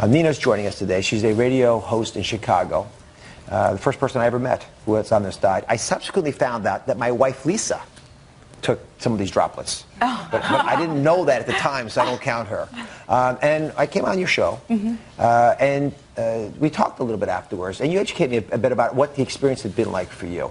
Nina's joining us today. She's a radio host in Chicago. The first person I ever met who was on this diet. I subsequently found out that my wife, Lisa, took some of these droplets. Oh. But I didn't know that at the time, so I don't count her. And I came on your show, and we talked a little bit afterwards, and you educated me a bit about what the experience had been like for you.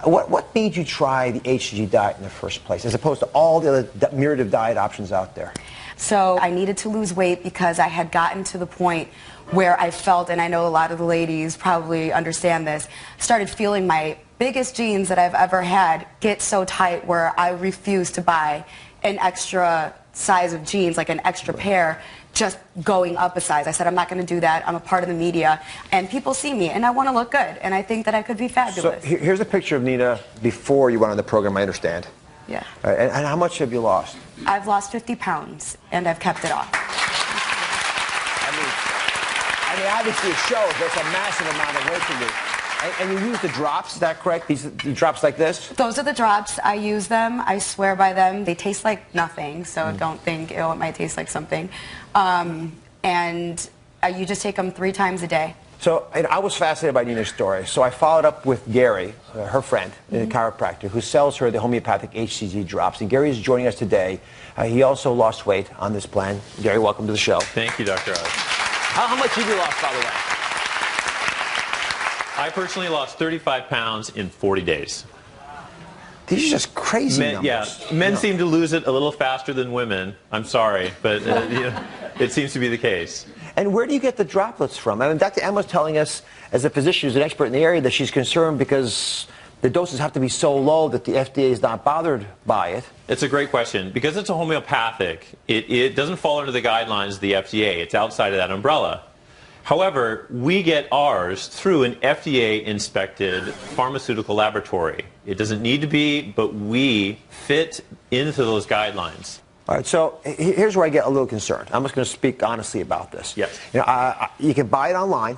What made you try the HCG diet in the first place, as opposed to all the other myriad of diet options out there? So I needed to lose weight because I had gotten to the point where I felt, and I know a lot of the ladies probably understand this, started feeling my biggest jeans that I've ever had get so tight where I refused to buy an extra size of jeans, like an extra pair, just going up a size. I said, I'm not going to do that. I'm a part of the media, and people see me, and I want to look good, and I think that I could be fabulous. So here's a picture of Nina before you went on the program, I understand. Yeah. And how much have you lost? I've lost 50 pounds, and I've kept it off. I mean, obviously it shows there's a massive amount of work to do. And you use the drops, is that correct? These drops like this? Those are the drops. I use them. I swear by them. They taste like nothing, so don't think, oh, it might taste like something. And you just take them 3 times a day. So I was fascinated by Nina's story, so I followed up with Gary, her friend, a chiropractor, who sells her the homeopathic HCG drops. And Gary is joining us today. He also lost weight on this plan. Gary, welcome to the show. Thank you, Dr. Oz. How much have you lost, by the way? I personally lost 35 pounds in 40 days. These are just crazy numbers. Yeah, men seem to lose it a little faster than women. I'm sorry, but it seems to be the case. And where do you get the droplets from? I mean, Dr. Emma's telling us, as a physician who's an expert in the area, that she's concerned because the doses have to be so low that the FDA is not bothered by it. It's a great question. Because it's a homeopathic, it doesn't fall under the guidelines of the FDA. It's outside of that umbrella. However, we get ours through an FDA-inspected pharmaceutical laboratory. It doesn't need to be, but we fit into those guidelines. All right, so here's where I get a little concerned. I'm just going to speak honestly about this. Yes. You can buy it online,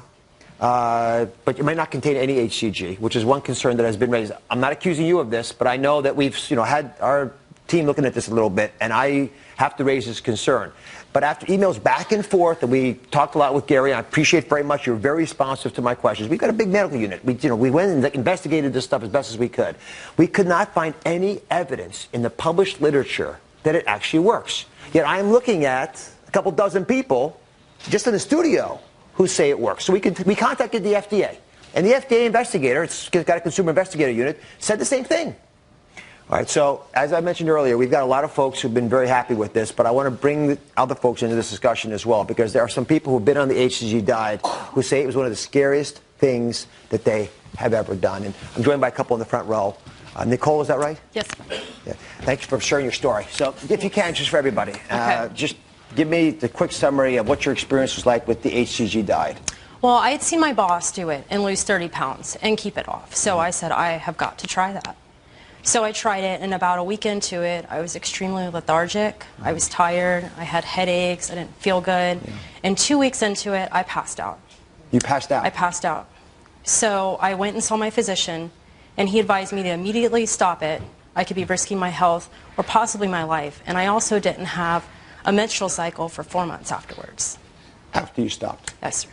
but it might not contain any HCG, which is one concern that has been raised. I'm not accusing you of this, but I know that we've had our team looking at this a little bit, and I have to raise this concern. But after emails back and forth, and we talked a lot with Gary, and I appreciate very much, you're very responsive to my questions. We've got a big medical unit. We went and investigated this stuff as best as we could. We could not find any evidence in the published literature that it actually works. Yet I am looking at a couple dozen people just in the studio who say it works. So we contacted the FDA, and the FDA investigator, it's got a consumer investigator unit, said the same thing. All right, so as I mentioned earlier, we've got a lot of folks who've been very happy with this, but I want to bring the other folks into this discussion as well, because there are some people who've been on the HCG diet who say it was one of the scariest things that they have ever done. And I'm joined by a couple in the front row. Nicole, is that right? Yes. Yeah. Thanks for sharing your story. So if you can, just for everybody, just give me the quick summary of what your experience was like with the HCG diet. Well, I had seen my boss do it and lose 30 pounds and keep it off. So I said, I have got to try that. So I tried it, and about a week into it, I was extremely lethargic. I was tired. I had headaches. I didn't feel good. Yeah. And 2 weeks into it, I passed out. You passed out? I passed out. So I went and saw my physician, and he advised me to immediately stop it. I could be risking my health or possibly my life. And I also didn't have a menstrual cycle for 4 months afterwards. After you stopped? Yes, sir.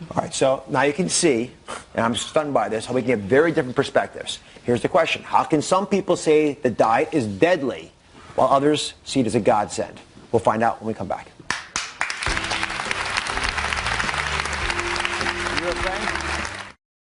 All right, so now you can see, and I'm stunned by this, how we can get very different perspectives. Here's the question. How can some people say the diet is deadly while others see it as a godsend? We'll find out when we come back. You a friend?